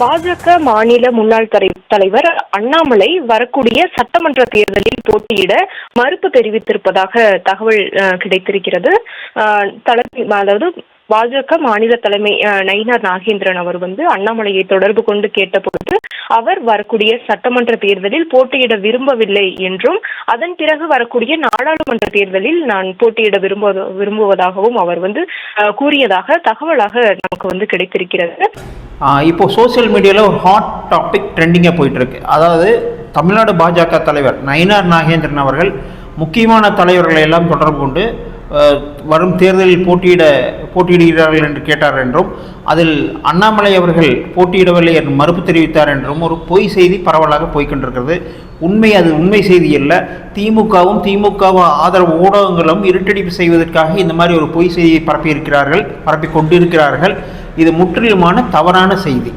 பாஜக மாநில முன்னாள் தலைவர் அண்ணாமலை வரக்கூடிய சட்டமன்ற தேர்தலில் போட்டியிட மறுப்பு தெரிவித்திருப்பதாக தகவல் கிடைத்திருக்கிறது. அதாவது பாஜக மாநில தலைமை நயினார் நாகேந்திரன் அவர் அண்ணாமலையை தொடர்பு கொண்டு கேட்டபொழுது அவர் வரக்கூடிய சட்டமன்ற தேர்தலில் போட்டியிட விரும்பவில்லை என்றும் அதன் பிறகு வரக்கூடிய நாடாளுமன்ற தேர்தலில் நான் போட்டியிட விரும்புவதாகவும் அவர் கூறியதாக தகவலாக நமக்கு கிடைத்திருக்கிறது. இப்போ சோசியல் மீடியாவில் ஒரு ஹாட் டாபிக் ட்ரெண்டிங்காக போயிட்டு இருக்கு. அதாவது தமிழ்நாடு பாஜக தலைவர் நயினார் நாகேந்திரன் அவர்கள் முக்கியமான தலைவர்களை எல்லாம் தொடர்பு கொண்டு வரும் தேர்தலில் போட்டியிடுகிறார்கள் என்று கேட்டார் என்றும், அதில் அண்ணாமலை அவர்கள் போட்டியிடவில்லை என்று மறுப்பு தெரிவித்தார் என்றும் ஒரு பொய் செய்தி பரவலாக போய்கொண்டிருக்கிறது. அது உண்மை செய்தி அல்ல. திமுக ஆதரவு ஊடகங்களும் இருட்டடிப்பு செய்வதற்காக இந்த மாதிரி ஒரு பொய் செய்தியை பரப்பி கொண்டிருக்கிறார்கள். இது முற்றிலுமான தவறான செய்தி.